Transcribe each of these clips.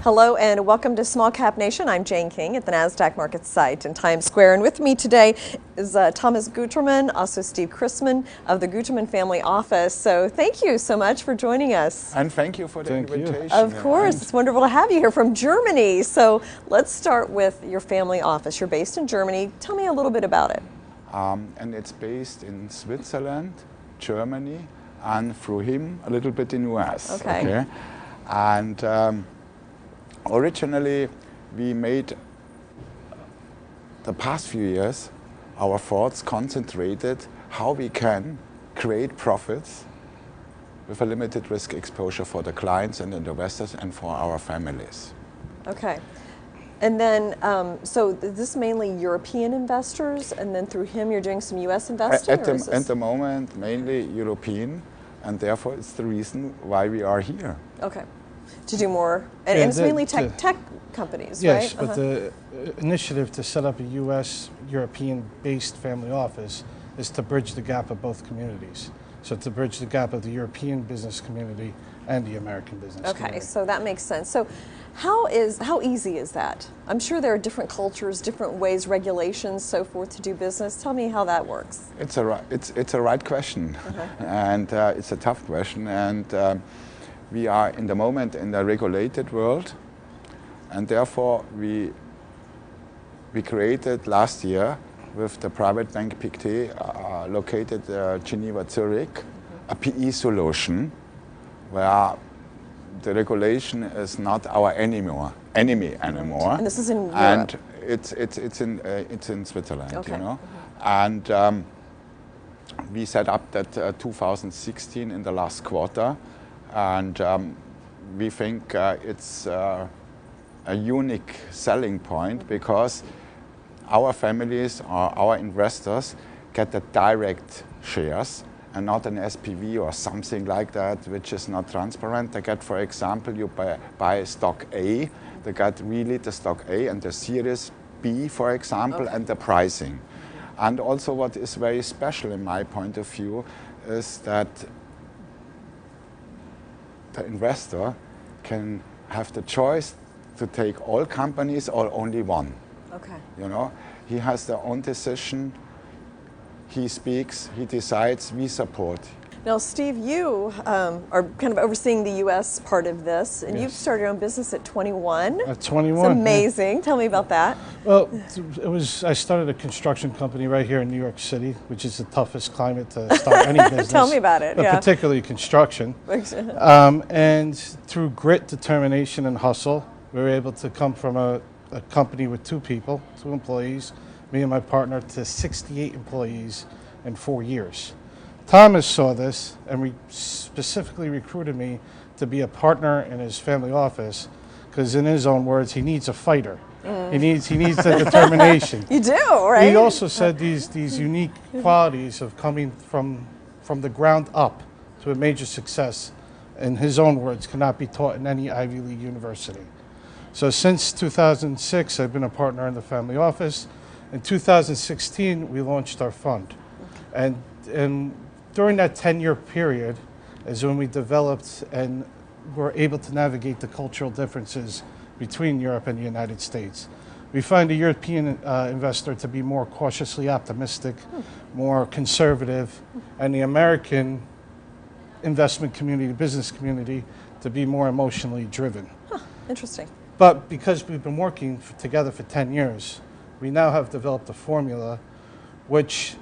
Hello and welcome to Small Cap Nation. I'm Jane King at the NASDAQ Market site in Times Square. And with me today is Thomas Gütermann, also Steve Chrisman of the Gütermann family office. So thank you so much for joining us. And thank you for the invitation. Of course, it's wonderful to have you here from Germany. So let's start with your family office. You're based in Germany. Tell me a little bit about it. And it's based in Switzerland, Germany, and through him a little bit in US. Okay. And originally we made the past few years our thoughts concentrated how we can create profits with a limited risk exposure for the clients and the investors and for our families. Okay. And then, so this mainly European investors, and then through him you're doing some US investing? At the moment, mainly European, and therefore it's the reason why we are here. Okay. To do more, and it's mainly tech companies, yes, right? But the initiative to set up a U.S. European-based family office is to bridge the gap of both communities. So to bridge the gap of the European business community and the American business community. Okay, so that makes sense. So how easy is that? I'm sure there are different cultures, different ways, regulations, so forth to do business. Tell me how that works. It's a right question, and it's a tough question, and we are in the moment in the regulated world, and therefore we created last year with the private bank Pictet, located Geneva, Zurich, a PE solution where the regulation is not our enemy anymore. And this is in Europe. And it's in Switzerland, okay. You know. And we set up that 2016 in the last quarter. And we think it's a unique selling point because our families or our investors get the direct shares and not an SPV or something like that, which is not transparent. They get, for example, you buy stock A, they get really the stock A and the series B, for example, and the pricing. And also what is very special in my point of view is that the investor can have the choice to take all companies or only one. Okay. You know, he has their own decision. He speaks, he decides, we support. Now, Steve, you are kind of overseeing the U.S. part of this, and you've started your own business at 21. At 21. It's amazing. Tell me about that. Well, I started a construction company right here in New York City, which is the toughest climate to start any business. Tell me about it, but yeah. particularly construction. And through grit, determination, and hustle, we were able to come from a company with two employees, me and my partner, to 68 employees in 4 years. Thomas saw this and specifically recruited me to be a partner in his family office because, in his own words, he needs a fighter. He needs the determination. You do, right? He also said these unique qualities of coming from the ground up to a major success, in his own words, cannot be taught in any Ivy League university. So since 2006, I've been a partner in the family office. In 2016, we launched our fund. And during that 10-year period is when we developed and were able to navigate the cultural differences between Europe and the United States. We find the European investor to be more cautiously optimistic, more conservative, and the American investment community, business community, to be more emotionally driven. Interesting. But because we've been working together for 10 years, we now have developed a formula which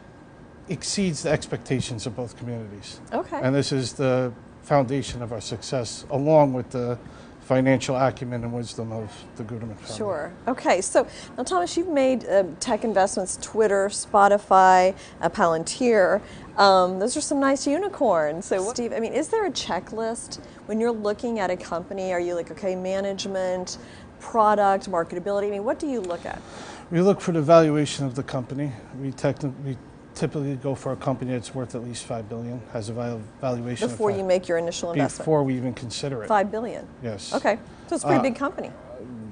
exceeds the expectations of both communities. Okay. And this is the foundation of our success, along with the financial acumen and wisdom of the Gütermann family. Sure. Okay. So now, Thomas, you've made tech investments: Twitter, Spotify, Palantir. Those are some nice unicorns. So, Steve, I mean, is there a checklist when you're looking at a company? Are you like, okay, management, product, marketability? I mean, what do you look at? We look for the valuation of the company. We typically go for a company that's worth at least $5 billion, has a valuation before you make your initial investment. Before we even consider it. $5 billion. Yes. Okay, so it's a pretty big company.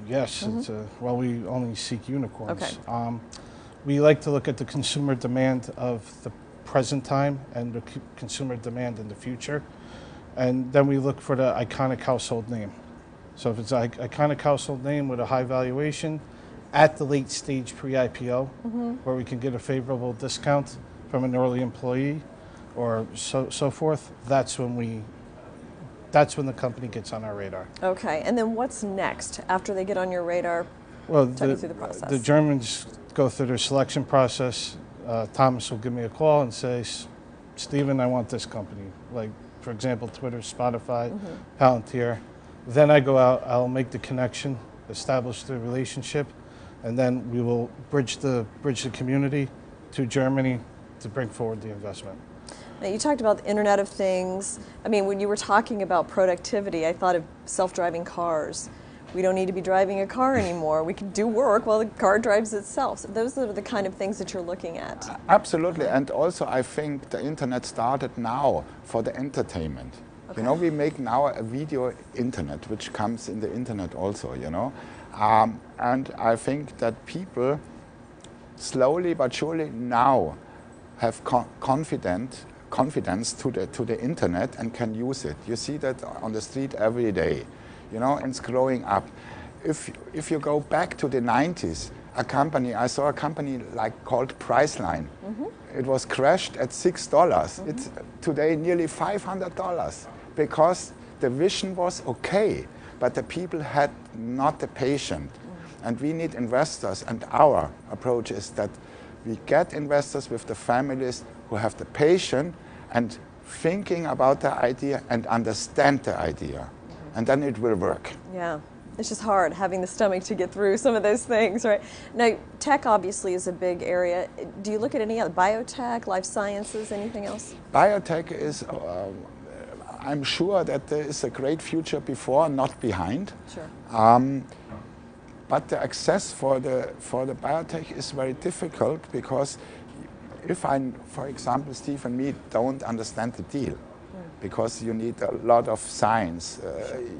Yes. It's well, we only seek unicorns. Okay. We like to look at the consumer demand of the present time and the consumer demand in the future, and then we look for the iconic household name. So if it's like a iconic household name with a high valuation at the late stage pre-IPO, where we can get a favorable discount from an early employee or so forth, that's when the company gets on our radar. Okay, and then what's next after they get on your radar? Well, Talk me through the process. the Germans go through their selection process. Thomas will give me a call and say, Stephen, I want this company. Like, for example, Twitter, Spotify, Palantir. Then I go out, I'll make the connection, establish the relationship, and then we will bridge the community to Germany to bring forward the investment. Now, you talked about the Internet of Things. I mean, when you were talking about productivity, I thought of self-driving cars. We don't need to be driving a car anymore. We can do work while the car drives itself. So those are the kind of things that you're looking at. Absolutely, and also I think the internet started now for the entertainment. Okay. You know, we make now a video internet, which comes in the internet also, you know. And I think that people slowly but surely now have confidence to the internet and can use it. You see that on the street every day, you know, and it's growing up. If you go back to the 90s, I saw a company called Priceline. It was crashed at $6. It's today nearly $500 because the vision was okay, but the people had not the patience. And we need investors, and our approach is that we get investors with the families who have the patience and thinking about the idea and understand the idea. And then it will work. Yeah, it's just hard having the stomach to get through some of those things, right? Now, tech obviously is a big area. Do you look at any other biotech, life sciences, anything else? Biotech is, I'm sure that there is a great future before, not behind. Sure. But the access for the biotech is very difficult because if for example, Steve and me don't understand the deal, because you need a lot of science.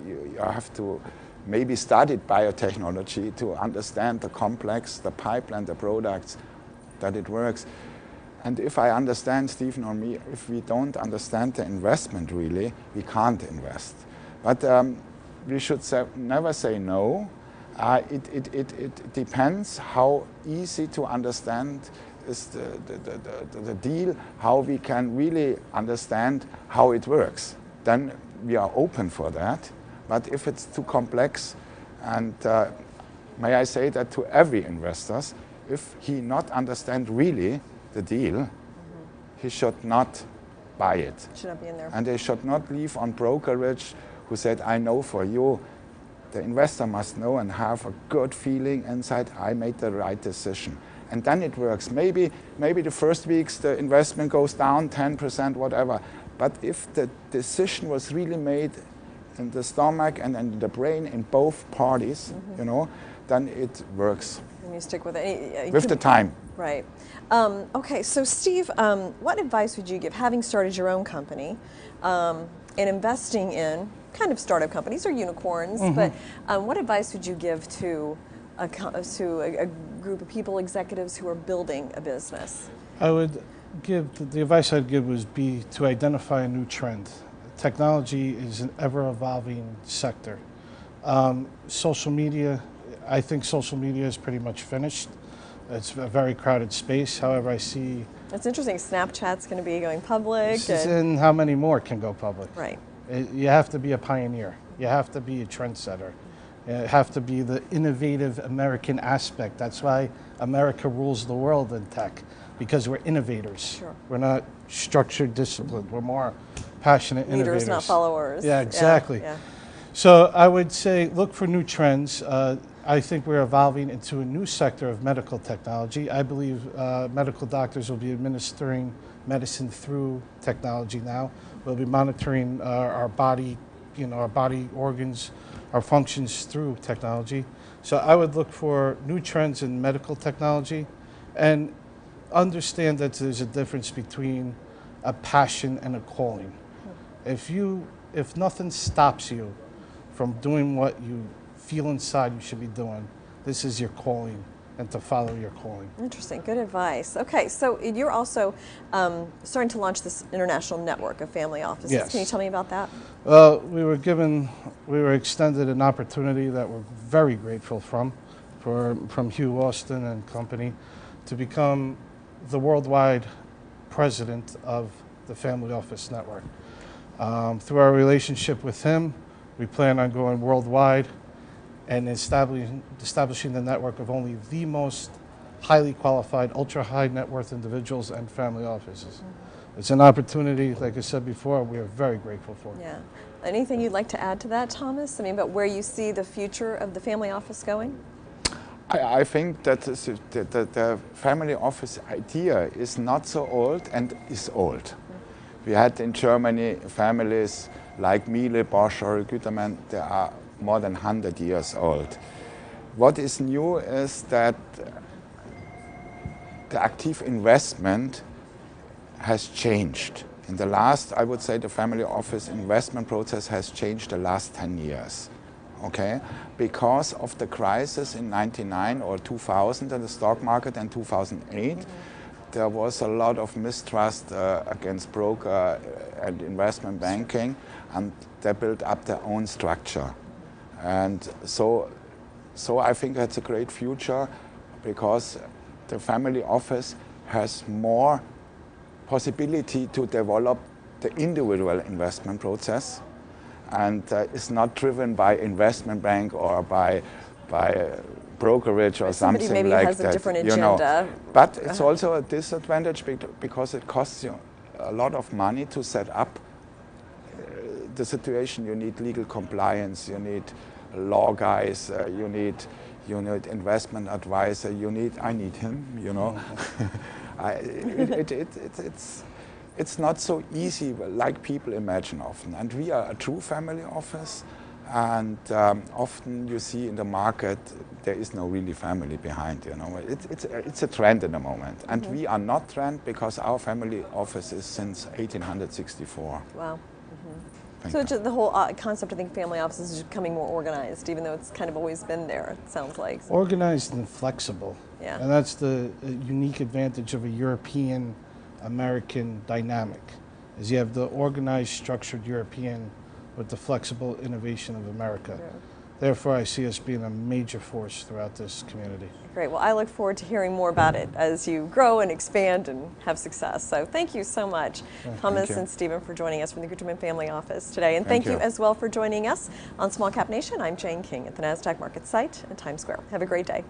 You have to maybe study biotechnology to understand the complex, the pipeline, the products, that it works. And if I understand Stephen or me, if we don't understand the investment really, we can't invest. But we should never say no. It depends how easy to understand is the deal, how we can really understand how it works. Then we are open for that. But if it's too complex, and may I say that to every investor, if he not understand really the deal, he should not buy it. Should not be in there. And they should not leave on brokerage who said, I know for you. The investor must know and have a good feeling inside, I made the right decision. And then it works. Maybe the first weeks the investment goes down 10%, whatever. But if the decision was really made in the stomach and in the brain in both parties, you know, then it works. And you stick with it. With the time. Right. Okay, so Steve, what advice would you give, having started your own company and investing in kind of startup companies or unicorns, but what advice would you give to a group of people, executives who are building a business? I would give, the advice I'd give was to identify a new trend. Technology is an ever-evolving sector. Social media, I think social media is pretty much finished. It's a very crowded space. However, I see... It's interesting, Snapchat's going to be going public. And how many more can go public? Right. You have to be a pioneer. You have to be a trendsetter. You have to be the innovative American aspect. That's why America rules the world in tech, because we're innovators. Sure. We're not structured, disciplined. We're more passionate innovators. Leaders, not followers. Yeah, exactly. Yeah. So I would say look for new trends. I think we're evolving into a new sector of medical technology. I believe medical doctors will be administering medicine through technology now. We'll be monitoring our body, our body organs, our functions through technology. So I would look for new trends in medical technology and understand that there's a difference between a passion and a calling. If nothing stops you from doing what you feel inside you should be doing, this is your calling. and to follow your calling. Interesting, good advice. Okay, so you're also starting to launch this international network of family offices. Yes. Can you tell me about that? We were extended an opportunity that we're very grateful from Hugh Austin and company to become the worldwide president of the Family Office Network. Through our relationship with him, we plan on going worldwide and establishing the network of only the most highly qualified, ultra-high net worth individuals and family offices. It's an opportunity, like I said before, we are very grateful for. Yeah. Anything you'd like to add to that, Thomas? I mean, about where you see the future of the family office going? I think that the family office idea is not so old and is old. We had in Germany families like Miele, Bosch or Gütermann, they are more than 100 years old. What is new is that the active investment has changed. In the last, I would say the family office investment process has changed the last 10 years. Okay, because of the crisis in 99 or 2000 in the stock market and 2008, there was a lot of mistrust against broker and investment banking, and they built up their own structure. And so I think it's a great future because the family office has more possibility to develop the individual investment process and is not driven by investment bank or by brokerage or Somebody something maybe like has that. a different you know. agenda. But it's also a disadvantage because it costs you a lot of money to set up the situation. You need legal compliance, you need law guys, you need investment advisor, I need him, you know. It's not so easy like people imagine often. And we are a true family office, and often you see in the market there is no really family behind, you know. It's a trend in the moment. And we are not trend because our family office is since 1864. Wow. So just the whole concept, I think, family offices is becoming more organized, even though it's kind of always been there, it sounds like. Organized and flexible. Yeah. And that's the unique advantage of a European American dynamic, is you have the organized, structured European with the flexible innovation of America. Yeah. Therefore, I see us being a major force throughout this community. Great. Well, I look forward to hearing more about it as you grow and expand and have success. So thank you so much, Thomas and Stephen, for joining us from the Gütermann Family Office today. And thank you as well for joining us on Small Cap Nation. I'm Jane King at the NASDAQ Market site in Times Square. Have a great day.